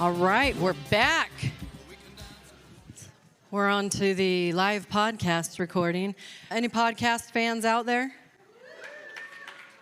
All right, we're back. We're on to the live podcast recording. Any podcast fans out there?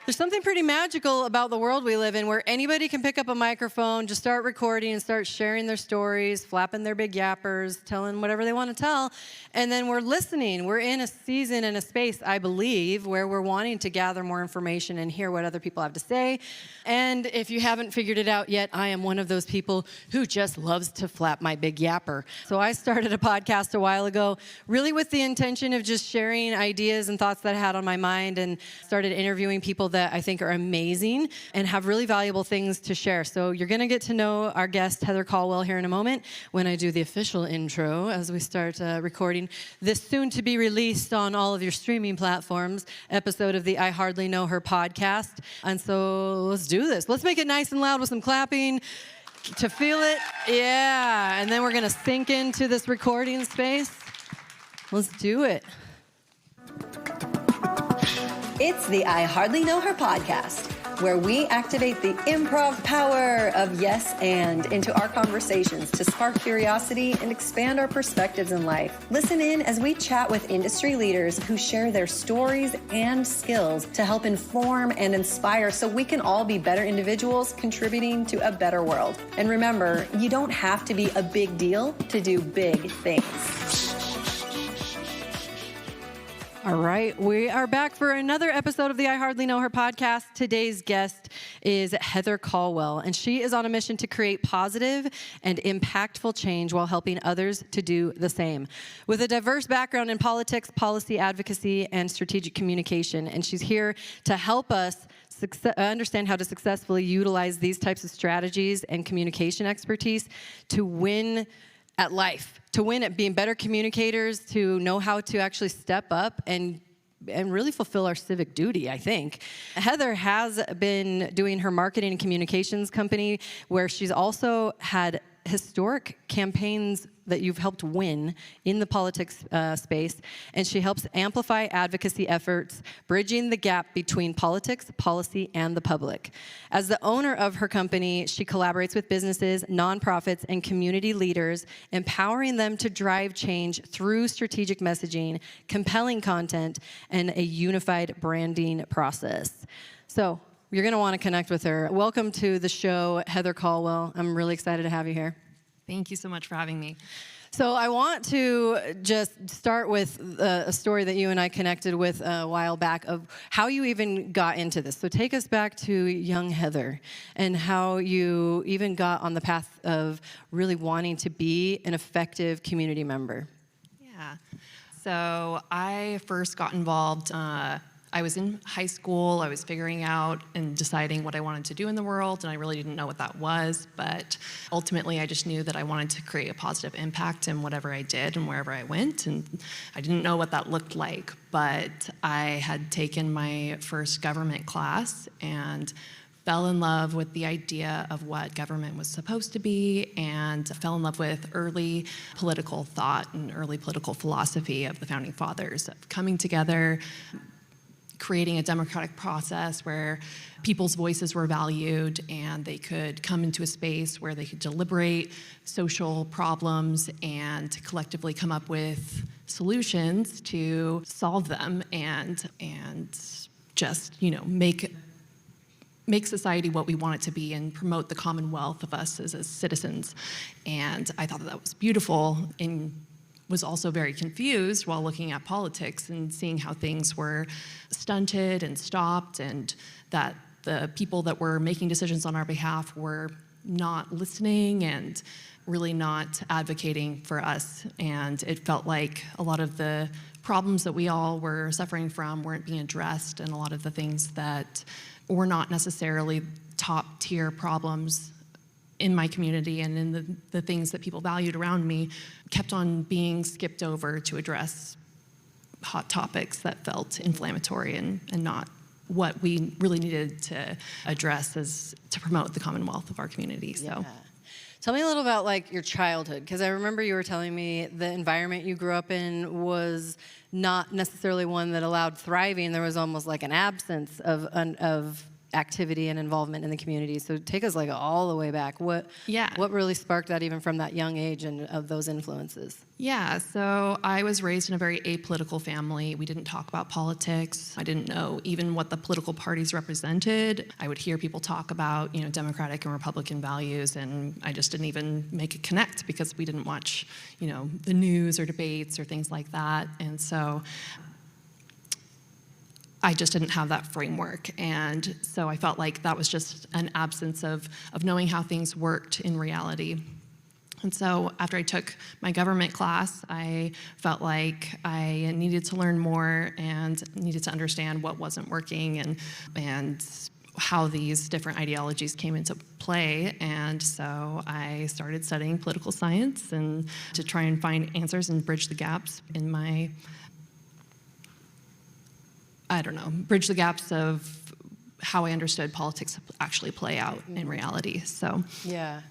There's something pretty magical about the world we live in where anybody can pick up a microphone, just start recording and start sharing their stories, flapping their big yappers, telling whatever they want to tell, and then we're listening. We're in a season and a space, I believe, where we're wanting to gather more information and hear what other people have to say. And if you haven't figured it out yet, I am one of those people who just loves to flap my big yapper. So I started a podcast a while ago, really with the intention of just sharing ideas and thoughts that I had on my mind, and started interviewing people that I think are amazing and have really valuable things to share. So you're going to get to know our guest, Heather Colwell, here in a moment when I do the official intro as we start recording this soon-to-be released on all of your streaming platforms episode of the I Hardly Know Her podcast. And so let's do this. Let's make it nice and loud with some clapping to feel it. Yeah. And then we're going to sink into this recording space. Let's do it. It's the I Hardly Know Her podcast, where we activate the improv power of yes and into our conversations to spark curiosity and expand our perspectives in life. Listen in as we chat with industry leaders who share their stories and skills to help inform and inspire so we can all be better individuals contributing to a better world. And remember, you don't have to be a big deal to do big things. All right, we are back for another episode of the I Hardly Know Her podcast. Today's guest is Heather Colwell, and she is on a mission to create positive and impactful change while helping others to do the same. With a diverse background in politics, policy advocacy, and strategic communication, and she's here to help us understand how to successfully utilize these types of strategies and communication expertise to win at life, to win at being better communicators, to know how to actually step up and really fulfill our civic duty, I think. Heather has been doing her marketing and communications company, where she's also had historic campaigns that you've helped win in the politics space, and she helps amplify advocacy efforts, bridging the gap between politics, policy, and the public. As the owner of her company, she collaborates with businesses, nonprofits, and community leaders, empowering them to drive change through strategic messaging, compelling content, and a unified branding process. So you're going to want to connect with her. Welcome to the show, Heather Colwell. I'm really excited to have you here. Thank you so much for having me. So I want to just start with a story that you and I connected with a while back of how you even got into this. So take us back to young Heather and how you even got on the path of really wanting to be an effective community member. Yeah. So I first got involved. I was in high school. I was figuring out and deciding what I wanted to do in the world, and I really didn't know what that was. But ultimately, I just knew that I wanted to create a positive impact in whatever I did and wherever I went. And I didn't know what that looked like, but I had taken my first government class and fell in love with the idea of what government was supposed to be, and fell in love with early political thought and early political philosophy of the Founding Fathers, of coming together, creating a democratic process where people's voices were valued and they could come into a space where they could deliberate social problems and collectively come up with solutions to solve them and just, make society what we want it to be and promote the commonwealth of us as citizens. And I thought that was beautiful, and was also very confused while looking at politics and seeing how things were stunted and stopped, and that the people that were making decisions on our behalf were not listening and really not advocating for us. And it felt like a lot of the problems that we all were suffering from weren't being addressed, and a lot of the things that were not necessarily top tier problems in my community and in the things that people valued around me kept on being skipped over to address hot topics that felt inflammatory and not what we really needed to address as to promote the commonwealth of our community. So. Yeah. Tell me a little about your childhood, because I remember you were telling me the environment you grew up in was not necessarily one that allowed thriving. There was almost like an absence of activity and involvement in the community. So take us like all the way back. What really sparked that even from that young age and of those influences? Yeah, so I was raised in a very apolitical family. We didn't talk about politics. I didn't know even what the political parties represented. I would hear people talk about, Democratic and Republican values, and I just didn't even make it connect because we didn't watch, the news or debates or things like that. And so I just didn't have that framework. And so I felt like that was just an absence of knowing how things worked in reality. And so after I took my government class, I felt like I needed to learn more and needed to understand what wasn't working and how these different ideologies came into play. And so I started studying political science and to try and find answers and bridge the gaps in my, bridge the gaps of how I understood politics actually play out in reality. So yeah.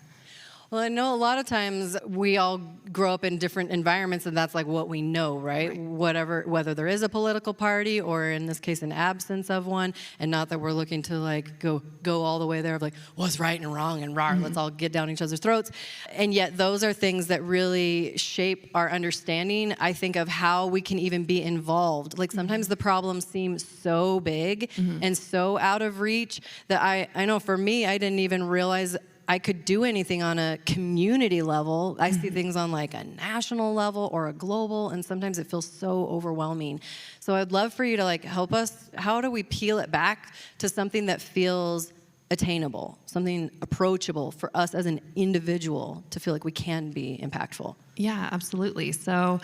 Well, I know a lot of times we all grow up in different environments, and that's like what we know, right? Whether there is a political party or in this case an absence of one, and not that we're looking to like go all the way there of like what's right and wrong and rah, let's all get down each other's throats. And yet those are things that really shape our understanding, I think, of how we can even be involved. Like sometimes the problems seem so big and so out of reach that I know for me, I didn't even realize I could do anything on a community level. I see things on like a national level or a global, and sometimes it feels so overwhelming. So I'd love for you to like help us. How do we peel it back to something that feels attainable, something approachable for us as an individual to feel like we can be impactful? Yeah, absolutely. So,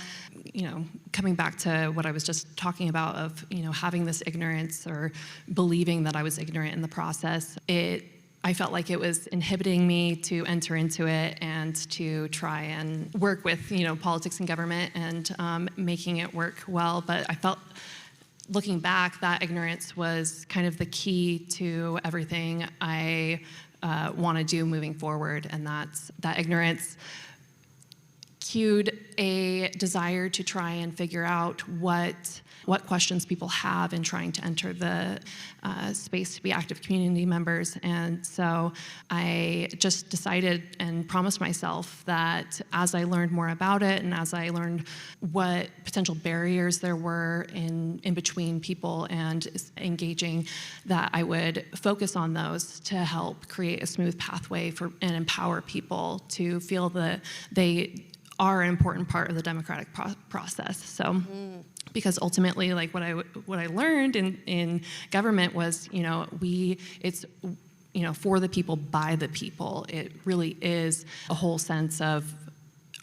coming back to what I was just talking about of, having this ignorance or believing that I was ignorant in the process, I felt like it was inhibiting me to enter into it and to try and work with, politics and government and making it work well. But I felt, looking back, that ignorance was kind of the key to everything I want to do moving forward. And that ignorance cued a desire to try and figure out what questions people have in trying to enter the space to be active community members. And so I just decided and promised myself that as I learned more about it and as I learned what potential barriers there were in between people and engaging, that I would focus on those to help create a smooth pathway and empower people to feel that they are an important part of the democratic process. So, because ultimately, like what I learned in government was, it's for the people, by the people. It really is a whole sense of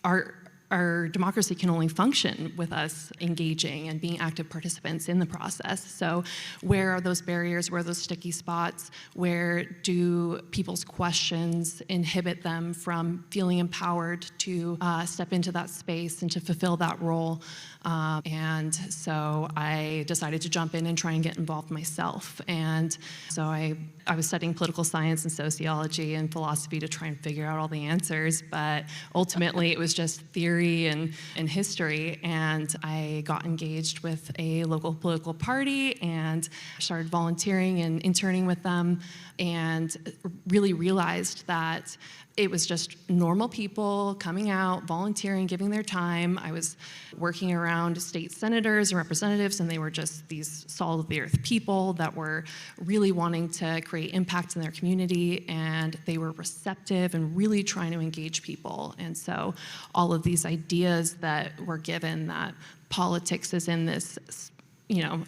our democracy can only function with us engaging and being active participants in the process. So where are those barriers? Where are those sticky spots? Where do people's questions inhibit them from feeling empowered to step into that space and to fulfill that role? And so I decided to jump in and try and get involved myself. And so I was studying political science and sociology and philosophy to try and figure out all the answers, but ultimately it was just theory and history. And I got engaged with a local political party and started volunteering and interning with them, and really realized that it was just normal people coming out, volunteering, giving their time. I was working around state senators and representatives, and they were just these salt-of-the-earth people that were really wanting to create impact in their community, and they were receptive and really trying to engage people. And so all of these ideas that were given, that politics is in this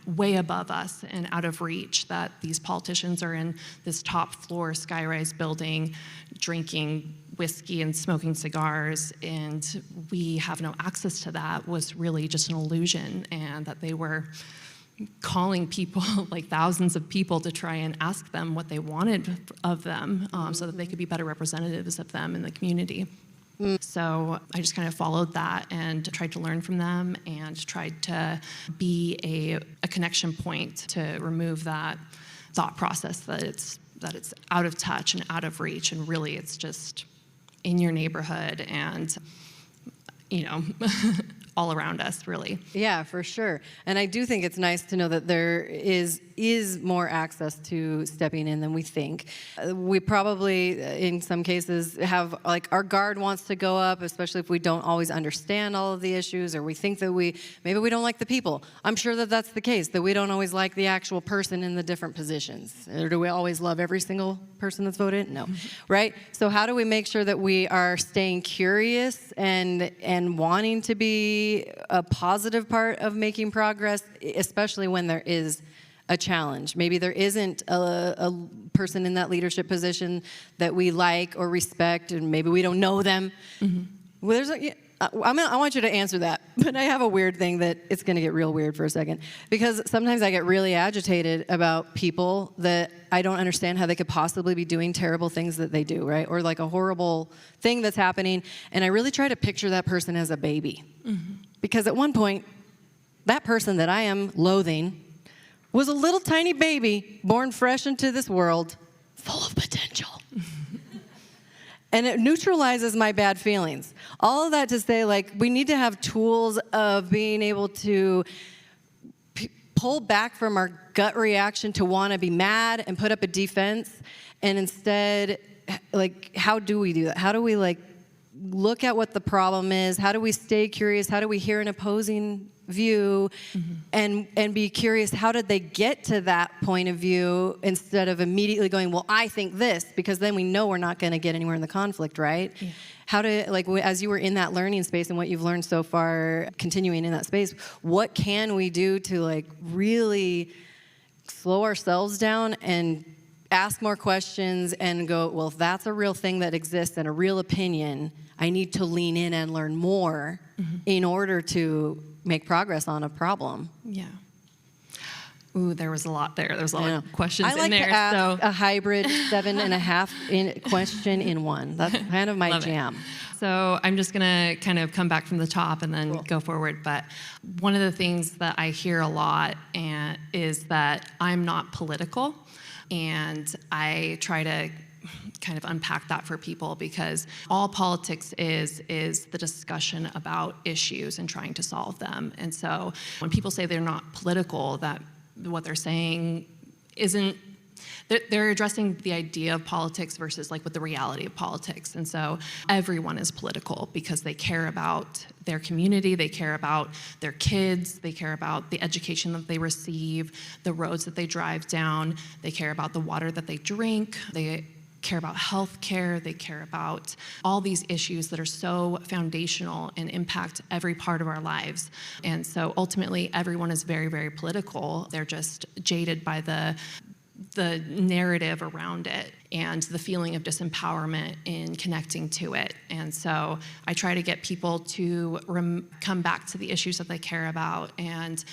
way above us and out of reach, that these politicians are in this top floor skyrise building drinking whiskey and smoking cigars, and we have no access to that, was really just an illusion, and that they were calling people, like thousands of people, to try and ask them what they wanted of them, so that they could be better representatives of them in the community. So I just kind of followed that and tried to learn from them and tried to be a connection point to remove that thought process that it's out of touch and out of reach, and really it's just in your neighborhood and all around us, really. Yeah, for sure. And I do think it's nice to know that there is is more access to stepping in than we think. We probably, in some cases, have like our guard wants to go up, especially if we don't always understand all of the issues, or we think that maybe we don't like the people. I'm sure that that's the case, that we don't always like the actual person in the different positions. Or do we always love every single person that's voted? No, right? So how do we make sure that we are staying curious and wanting to be a positive part of making progress, especially when there is a challenge? Maybe there isn't a person in that leadership position that we like or respect, and maybe we don't know them. Well, I want you to answer that, but I have a weird thing that it's going to get real weird for a second, because sometimes I get really agitated about people that I don't understand how they could possibly be doing terrible things that they do, right? Or like a horrible thing that's happening, and I really try to picture that person as a baby. Because at one point, that person that I am loathing was a little tiny baby born fresh into this world, full of potential. And it neutralizes my bad feelings. All of that to say, like, we need to have tools of being able to pull back from our gut reaction to want to be mad and put up a defense, and instead, like, how do we do that? How do we, like, look at what the problem is? How do we stay curious? How do we hear an opposing view and be curious, how did they get to that point of view, instead of immediately going, well, I think this, because then we know we're not going to get anywhere in the conflict, right? Yeah. How to, like, as you were in that learning space and what you've learned so far, continuing in that space, what can we do to, like, really slow ourselves down and ask more questions and go, well, if that's a real thing that exists and a real opinion, I need to lean in and learn more in order to make progress on a problem. Yeah. Ooh, there was a lot there. There's a lot of questions in there. I like to ask a hybrid 7.5 question in one. That's kind of my jam. So I'm just going to kind of come back from the top and then go forward. But one of the things that I hear a lot is that I'm not political. And I try to kind of unpack that for people, because all politics is the discussion about issues and trying to solve them. And so when people say they're not political, that what they're saying isn't, they're addressing the idea of politics versus like what the reality of politics. And so everyone is political because they care about their community, they care about their kids, they care about the education that they receive, the roads that they drive down, they care about the water that they drink, they care about health care, they care about all these issues that are so foundational and impact every part of our lives. And so ultimately, everyone is very, very political. They're just jaded by the narrative around it and the feeling of disempowerment in connecting to it. And so I try to get people to come back to the issues that they care about and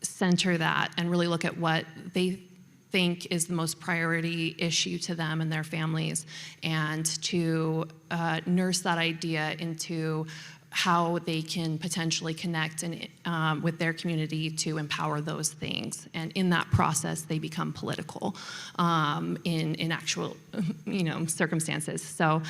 center that and really look at what they think is the most priority issue to them and their families, and to nurse that idea into how they can potentially connect and with their community to empower those things. And in that process, they become political in actual, circumstances. So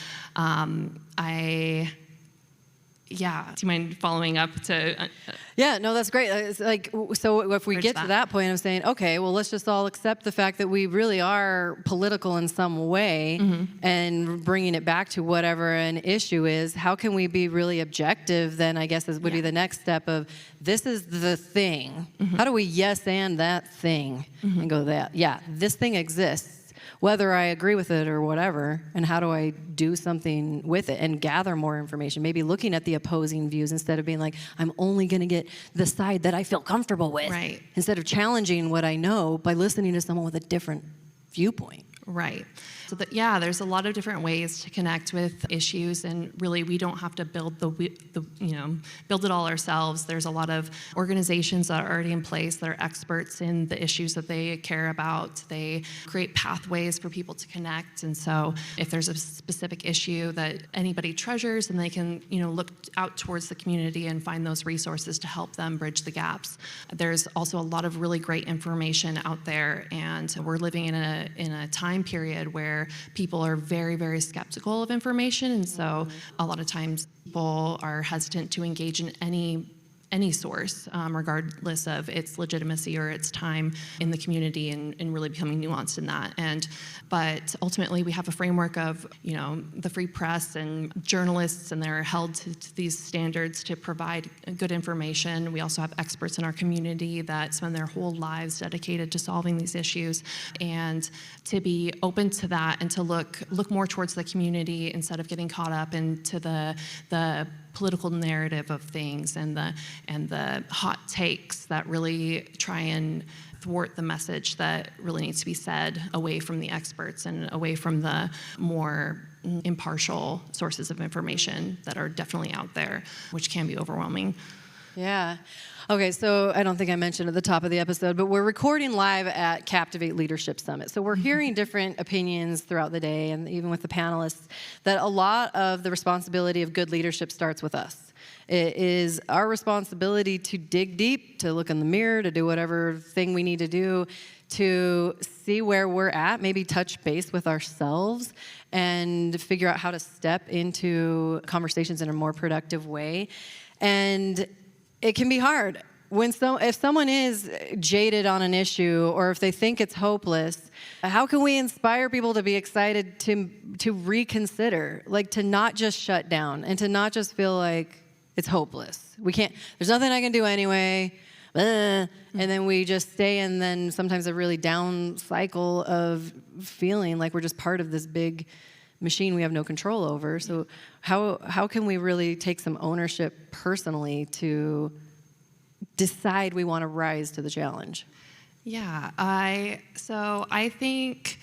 yeah. Do you mind following up to? Yeah, no, that's great. It's like, so if we get to that point of saying, okay, well, let's just all accept the fact that we really are political in some way, and bringing it back to whatever an issue is, how can we be really objective then, I guess, would be the next step of, this is the thing. How do we yes and that thing and go that, yeah, this thing exists, whether I agree with it or whatever, and how do I do something with it and gather more information, maybe looking at the opposing views instead of being like, I'm only going to get the side that I feel comfortable with, right, instead of challenging what I know by listening to someone with a different viewpoint. Right. So there's a lot of different ways to connect with issues, and really we don't have to build build it all ourselves. There's a lot of organizations that are already in place that are experts in the issues that they care about. They create pathways for people to connect, and so if there's a specific issue that anybody treasures, then they can look out towards the community and find those resources to help them bridge the gaps. There's also a lot of really great information out there, and we're living in a time period where people are very, very skeptical of information, and so a lot of times people are hesitant to engage in any any source, regardless of its legitimacy or its time in the community, and really becoming nuanced in that. But ultimately, we have a framework of, the free press and journalists, and they're held to these standards to provide good information. We also have experts in our community that spend their whole lives dedicated to solving these issues, and to be open to that and to look more towards the community instead of getting caught up into the political narrative of things and the hot takes that really try and thwart the message that really needs to be said away from the experts and away from the more impartial sources of information that are definitely out there, which can be overwhelming. Yeah. Okay, so I don't think I mentioned at the top of the episode, but we're recording live at CAPTIVATE Leadership Summit. So we're hearing different opinions throughout the day, and even with the panelists, that a lot of the responsibility of good leadership starts with us. It is our responsibility to dig deep, to look in the mirror, to do whatever thing we need to do, to see where we're at, maybe touch base with ourselves, and figure out how to step into conversations in a more productive way. And it can be hard. If someone is jaded on an issue, or if they think it's hopeless, how can we inspire people to be excited to reconsider, like to not just shut down and to not just feel like it's hopeless? There's nothing I can do anyway, and then we just stay in then sometimes a really down cycle of feeling like we're just part of this big machine we have no control over. So how can we really take some ownership personally to decide we want to rise to the challenge? Yeah, I think,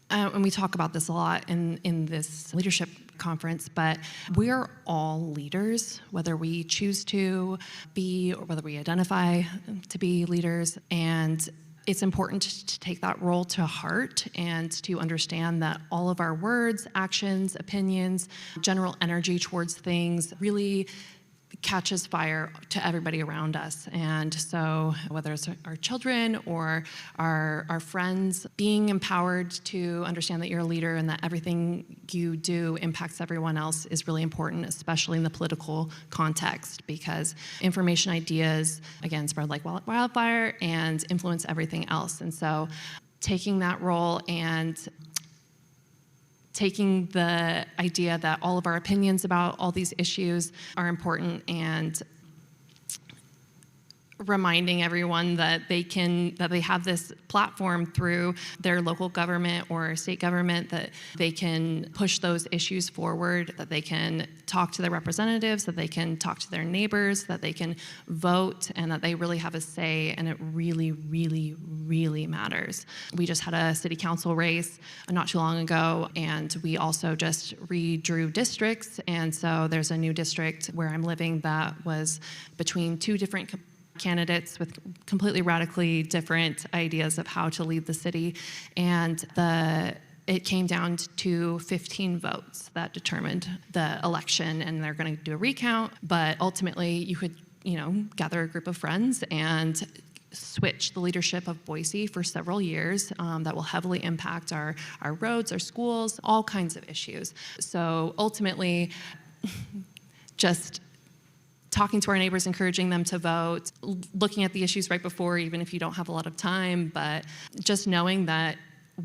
and we talk about this a lot in this leadership conference, but we're all leaders, whether we choose to be or whether we identify to be leaders. And it's important to take that role to heart and to understand that all of our words, actions, opinions, general energy towards things really catches fire to everybody around us. And so whether it's our children or our friends, being empowered to understand that you're a leader and that everything you do impacts everyone else is really important, especially in the political context, because information, ideas, again, spread like wildfire and influence everything else. And so taking that role and taking the idea that all of our opinions about all these issues are important, and reminding everyone that they have this platform through their local government or state government, that they can push those issues forward, that they can talk to their representatives, that they can talk to their neighbors, that they can vote, and that they really have a say, and it really, really, really matters. We just had a city council race not too long ago, and we also just redrew districts, and so there's a new district where I'm living that was between two different candidates with completely radically different ideas of how to lead the city, and it came down to 15 votes that determined the election, and they're going to do a recount, but ultimately you could, gather a group of friends and switch the leadership of Boise for several years that will heavily impact our roads, our schools, all kinds of issues. So ultimately, just talking to our neighbors, encouraging them to vote, looking at the issues right before, even if you don't have a lot of time, but just knowing that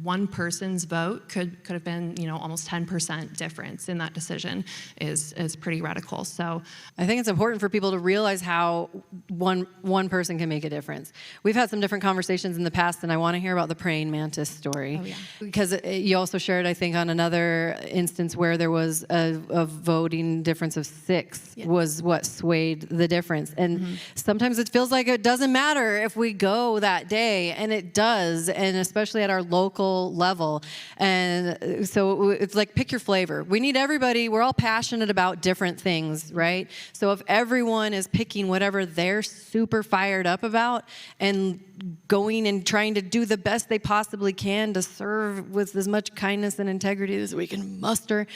one person's vote could have been, almost 10% difference in that decision is pretty radical. So I think it's important for people to realize how one person can make a difference. We've had some different conversations in the past, and I want to hear about the praying mantis story. Oh, yeah. Because you also shared, I think, on another instance where there was a voting difference of 6 was what swayed the difference. And sometimes it feels like it doesn't matter if we go that day, and it does, and especially at our local level. And so it's like, pick your flavor. We need everybody. We're all passionate about different things, right? So if everyone is picking whatever they're super fired up about and going and trying to do the best they possibly can to serve with as much kindness and integrity as we can muster,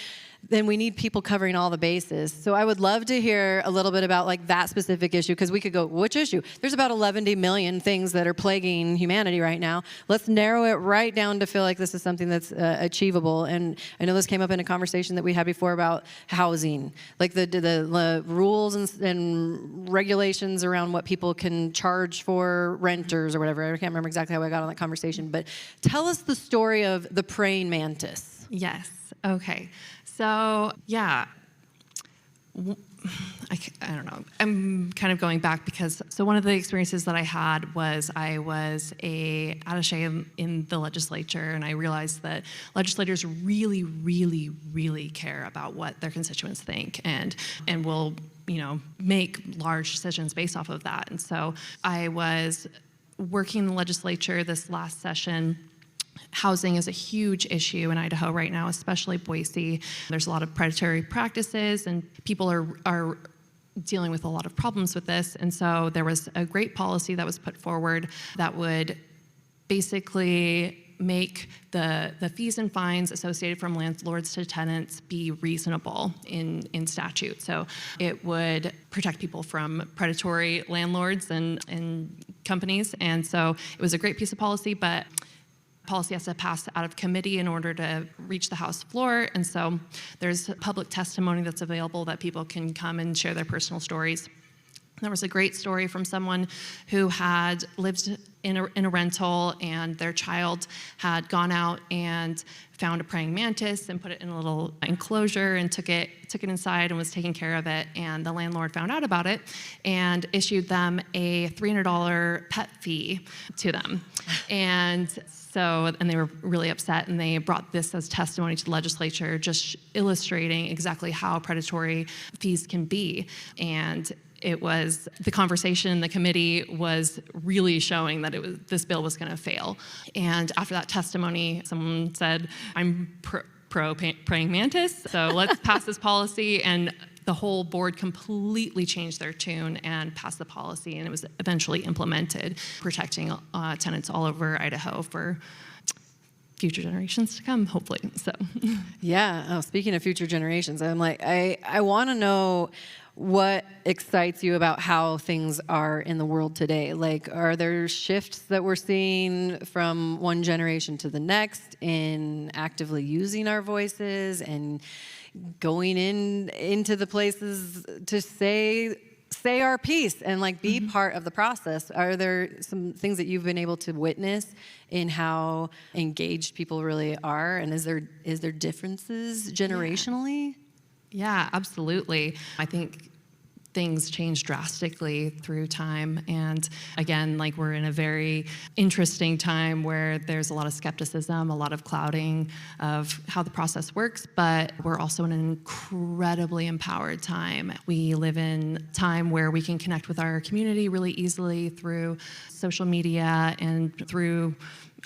then we need people covering all the bases. So I would love to hear a little bit about like that specific issue, because we could go, which issue? There's about 11 million things that are plaguing humanity right now. Let's narrow it right down to feel like this is something that's achievable. And I know this came up in a conversation that we had before about housing, like the rules and regulations around what people can charge for renters or whatever. I can't remember exactly how I got on that conversation, but tell us the story of the praying mantis. Yes. Okay. So, yeah, I don't know. I'm kind of going back because, so one of the experiences that I had was I was a attaché in the legislature, and I realized that legislators really, really, really care about what their constituents think and will, make large decisions based off of that. And so I was working in the legislature this last session. Housing is a huge issue in Idaho right now, especially Boise. There's a lot of predatory practices, and people are dealing with a lot of problems with this. And so there was a great policy that was put forward that would basically make the fees and fines associated from landlords to tenants be reasonable in statute. So it would protect people from predatory landlords and companies. And so it was a great piece of policy, but policy has to pass out of committee in order to reach the House floor. And so there's public testimony that's available that people can come and share their personal stories. There was a great story from someone who had lived in a rental, and their child had gone out and found a praying mantis and put it in a little enclosure and took it inside and was taking care of it. And the landlord found out about it and issued them a $300 pet fee to them. And they were really upset, and they brought this as testimony to the legislature, just illustrating exactly how predatory fees can be. And the conversation in the committee was really showing that this bill was going to fail. And after that testimony, someone said, I'm pro praying mantis, so let's pass this policy. And the whole board completely changed their tune and passed the policy, and it was eventually implemented, protecting tenants all over Idaho for future generations to come, hopefully. So, yeah. Oh, speaking of future generations, I'm like, I want to know what excites you about how things are in the world today. Like, are there shifts that we're seeing from one generation to the next in actively using our voices and going into the places to say our piece and like be part of the process? Are there some things that you've been able to witness in how engaged people really are? And is there differences generationally? Yeah, absolutely. I think things change drastically through time. And again, like, we're in a very interesting time where there's a lot of skepticism, a lot of clouding of how the process works, but we're also in an incredibly empowered time. We live in a time where we can connect with our community really easily through social media and through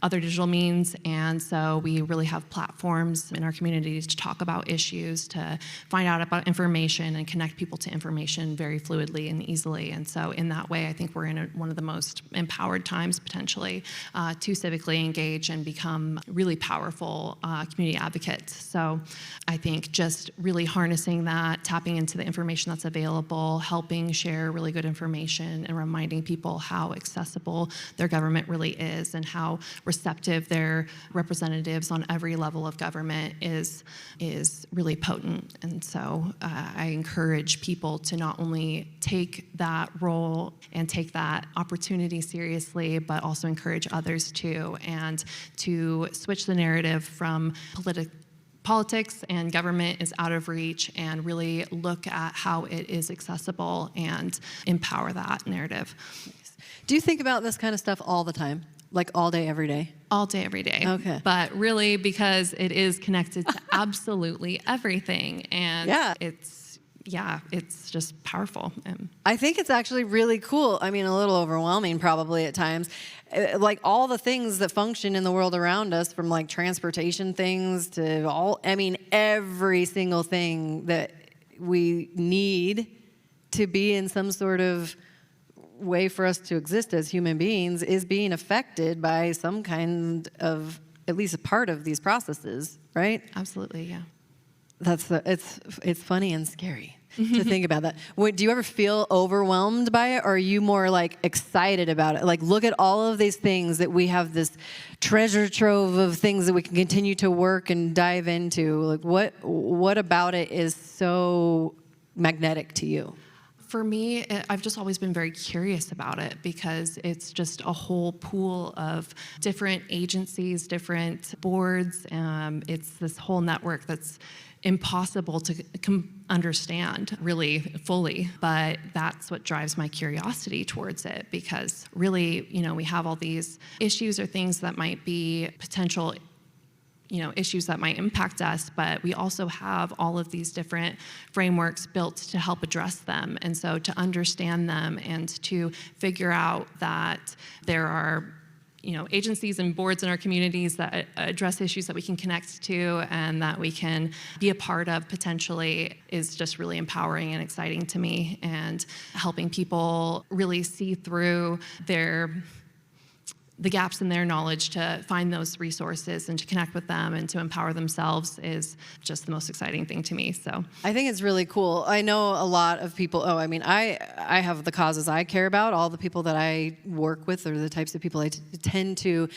other digital means, and so we really have platforms in our communities to talk about issues, to find out about information and connect people to information very fluidly and easily. And so in that way, I think we're in one of the most empowered times potentially to civically engage and become really powerful community advocates. So I think just really harnessing that, tapping into the information that's available, helping share really good information, and reminding people how accessible their government really is and how receptive their representatives on every level of government is really potent. And so I encourage people to not only take that role and take that opportunity seriously, but also encourage others too, and to switch the narrative from politics and government is out of reach, and really look at how it is accessible and empower that narrative. Do you think about this kind of stuff all the time? Like all day, every day? All day, every day. Okay. But really, because it is connected to absolutely everything. And it's just powerful. I think it's actually really cool. I mean, a little overwhelming probably at times. Like all the things that function in the world around us, from like transportation things to every single thing that we need to be in some sort of way for us to exist as human beings is being affected by some kind of, at least a part of these processes, right? Absolutely, yeah. It's funny and scary to think about that. Do you ever feel overwhelmed by it, or are you more like excited about it? Like, look at all of these things that we have, this treasure trove of things that we can continue to work and dive into. Like, what about it is so magnetic to you? For me, I've just always been very curious about it because it's just a whole pool of different agencies, different boards. It's this whole network that's impossible to understand really fully, but that's what drives my curiosity towards it, because really, we have all these issues or things that might be potential issues that might impact us, but we also have all of these different frameworks built to help address them. And so to understand them and to figure out that there are agencies and boards in our communities that address issues that we can connect to and that we can be a part of potentially is just really empowering and exciting to me, and helping people really see through the gaps in their knowledge to find those resources and to connect with them and to empower themselves is just the most exciting thing to me. So I think it's really cool. I know a lot of people, I have the causes I care about. All the people that I work with, or the types of people I tend to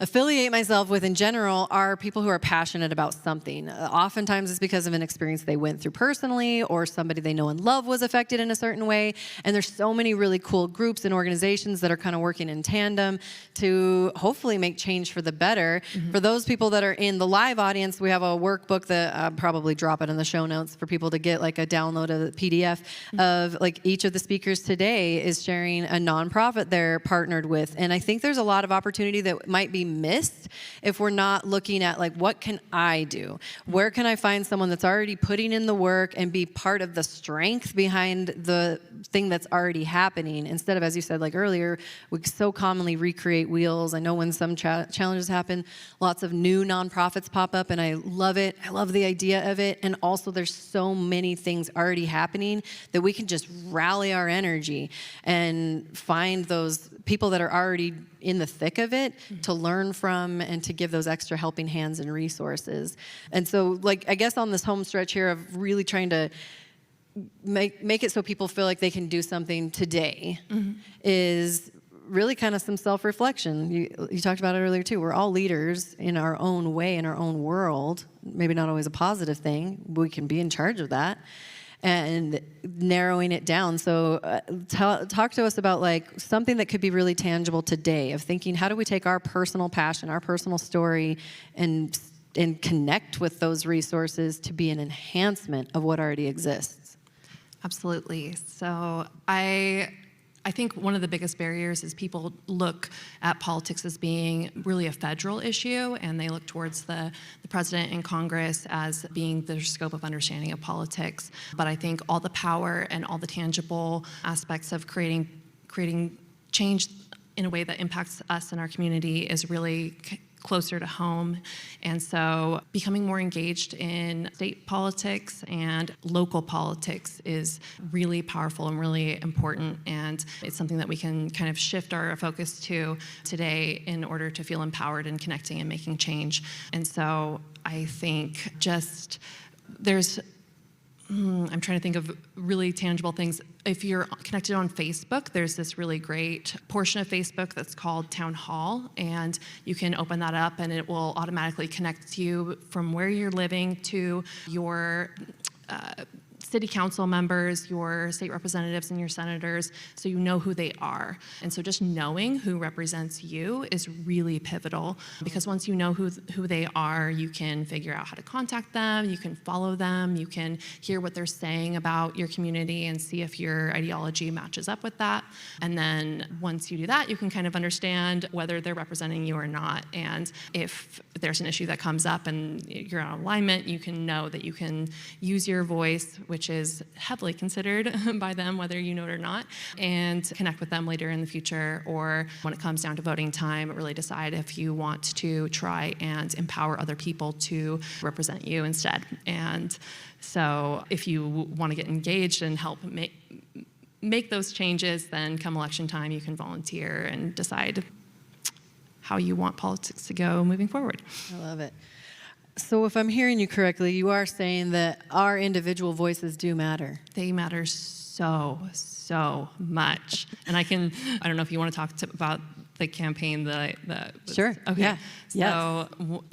affiliate myself with in general, are people who are passionate about something. Oftentimes it's because of an experience they went through personally, or somebody they know and love was affected in a certain way. And there's so many really cool groups and organizations that are kind of working in tandem to hopefully make change for the better. For those people that are in the live audience, we have a workbook that I'll probably drop it in the show notes for people to get like a download of the PDF of like each of the speakers today is sharing a nonprofit they're partnered with. And I think there's a lot of opportunity that might be missed if we're not looking at like, what can I do? Where can I find someone that's already putting in the work and be part of the strength behind the thing that's already happening, instead of, as you said, like earlier, we so commonly recreate wheels. I know when some challenges happen, lots of new nonprofits pop up, and I love it. I love the idea of it. And also there's so many things already happening that we can just rally our energy and find those people that are already in the thick of it to learn from and to give those extra helping hands and resources. And so, like, I guess on this home stretch here of really trying to make it so people feel like they can do something today is really kind of some self-reflection. You talked about it earlier too. We're all leaders in our own way, in our own world. Maybe not always a positive thing. We can be in charge of that. And narrowing it down. So talk to us about like something that could be really tangible today, of thinking, how do we take our personal passion, our personal story, and connect with those resources to be an enhancement of what already exists? Absolutely. So I think one of the biggest barriers is people look at politics as being really a federal issue, and they look towards the president and Congress as being their scope of understanding of politics. But I think all the power and all the tangible aspects of creating change in a way that impacts us and our community is really closer to home. And so becoming more engaged in state politics and local politics is really powerful and really important. And it's something that we can kind of shift our focus to today in order to feel empowered and connecting and making change. And so I think just I'm trying to think of really tangible things. If you're connected on Facebook, there's this really great portion of Facebook that's called Town Hall, and you can open that up and it will automatically connect you from where you're living to your city council members, your state representatives, and your senators, so you know who they are. And so just knowing who represents you is really pivotal, because once you know who they are, you can figure out how to contact them, you can follow them, you can hear what they're saying about your community and see if your ideology matches up with that. And then once you do that, you can kind of understand whether they're representing you or not. And if there's an issue that comes up and you're out of alignment, you can know that you can use your voice, which is heavily considered by them, whether you know it or not, and connect with them later in the future, or when it comes down to voting time, really decide if you want to try and empower other people to represent you instead. And so if you want to get engaged and help make those changes, then come election time, you can volunteer and decide how you want politics to go moving forward. I love it. So if I'm hearing you correctly, you are saying that our individual voices do matter. They matter so much. And I don't know if you want to talk about the campaign that Sure. Okay. Yeah. So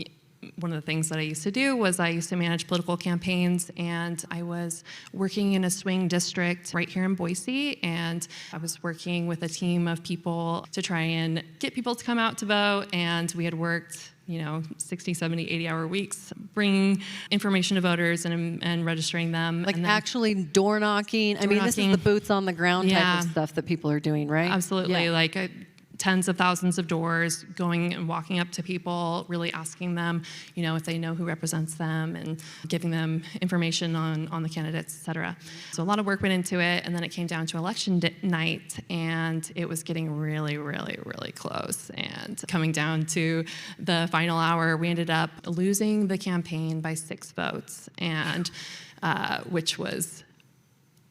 one of the things that I used to do was I used to manage political campaigns, and I was working in a swing district right here in Boise, and I was working with a team of people to try and get people to come out to vote, and we had worked 60, 70, 80-hour weeks, bringing information to voters and registering them. Like and then, actually door knocking. I mean, this is the boots on the ground type of stuff that people are doing, right? Absolutely. Yeah. Like tens of thousands of doors, going and walking up to people, really asking them, if they know who represents them, and giving them information on the candidates, et cetera. So a lot of work went into it, and then it came down to election night, and it was getting really, really, really close. And coming down to the final hour, we ended up losing the campaign by 6 votes, and which was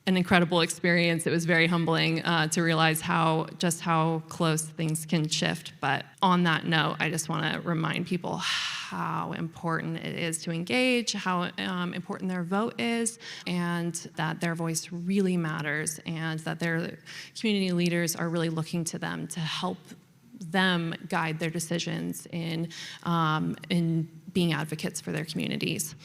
an incredible experience. It was very humbling to realize how close things can shift. But on that note, I just want to remind people how important it is to engage, how important their vote is, and that their voice really matters, and that their community leaders are really looking to them to help them guide their decisions in being advocates for their communities.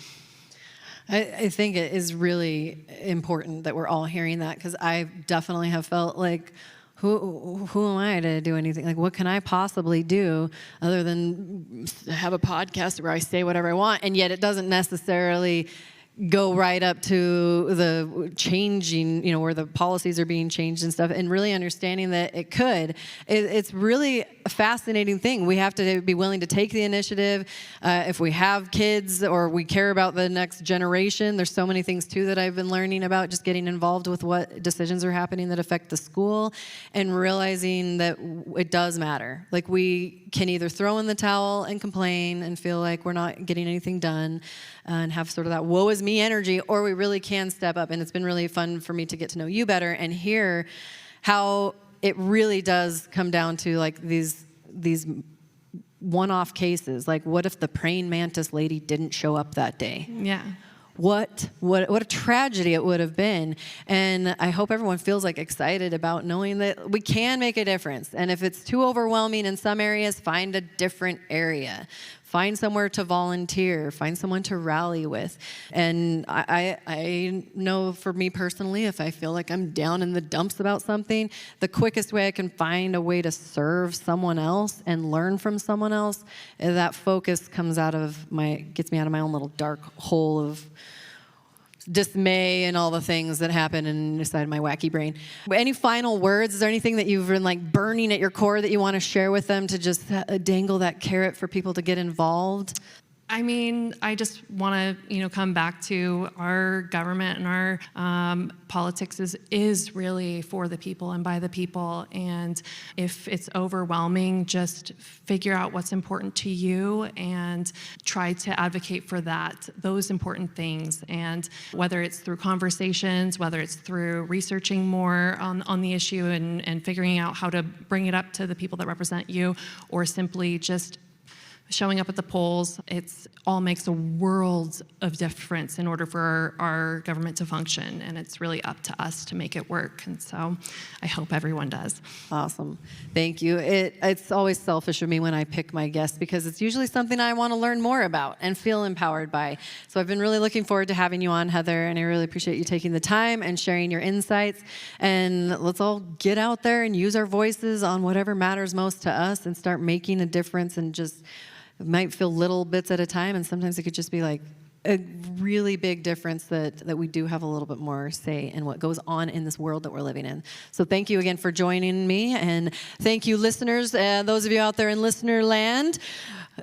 I think it is really important that we're all hearing that, because I definitely have felt like, who am I to do anything? Like, what can I possibly do other than have a podcast where I say whatever I want? And yet it doesn't necessarily go right up to the changing, where the policies are being changed and stuff, and really understanding that it could. It's really a fascinating thing. We have to be willing to take the initiative. If we have kids or we care about the next generation, there's so many things too that I've been learning about, just getting involved with what decisions are happening that affect the school, and realizing that it does matter. Like, we can either throw in the towel and complain and feel like we're not getting anything done and have sort of that woe is me energy, or we really can step up. And it's been really fun for me to get to know you better and hear how it really does come down to like these one-off cases. Like, what if the praying mantis lady didn't show up that day? Yeah. What a tragedy it would have been. And I hope everyone feels like excited about knowing that we can make a difference. And if it's too overwhelming in some areas, find a different area. Find somewhere to volunteer, find someone to rally with. And I know for me personally, if I feel like I'm down in the dumps about something, the quickest way I can find a way to serve someone else and learn from someone else, that focus gets me out of my own little dark hole of dismay and all the things that happen inside my wacky brain. Any final words? Is there anything that you've been like burning at your core that you want to share with them to just dangle that carrot for people to get involved? I mean, I just want to, come back to our government and our politics is really for the people and by the people. And if it's overwhelming, just figure out what's important to you and try to advocate for those important things. And whether it's through conversations, whether it's through researching more on the issue and figuring out how to bring it up to the people that represent you, or simply just showing up at the polls, it all makes a world of difference in order for our government to function, and it's really up to us to make it work. And so I hope everyone does. Awesome. Thank you. It's always selfish of me when I pick my guests, because it's usually something I want to learn more about and feel empowered by. So I've been really looking forward to having you on, Heather, and I really appreciate you taking the time and sharing your insights. And let's all get out there and use our voices on whatever matters most to us and start making a difference. And just, it might feel little bits at a time, and sometimes it could just be like a really big difference that we do have a little bit more say in what goes on in this world that we're living in. So thank you again for joining me, and thank you, listeners, those of you out there in listener land.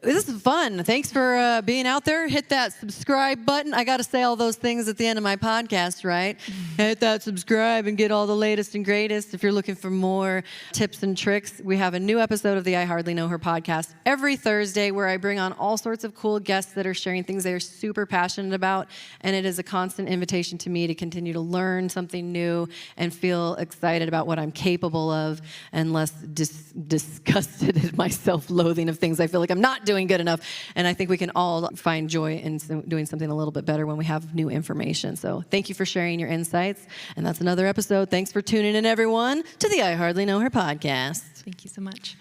This is fun. Thanks for being out there. Hit that subscribe button. I got to say all those things at the end of my podcast, right? Hit that subscribe and get all the latest and greatest. If you're looking for more tips and tricks, we have a new episode of the I Hardly Know Her podcast every Thursday, where I bring on all sorts of cool guests that are sharing things they are super passionate about. And it is a constant invitation to me to continue to learn something new and feel excited about what I'm capable of, and less disgusted at my self-loathing of things I feel like I'm not not doing good enough. And I think we can all find joy in doing something a little bit better when we have new information. So thank you for sharing your insights. And that's another episode. Thanks for tuning in, everyone, to the I Hardly Know Her podcast. Thank you so much.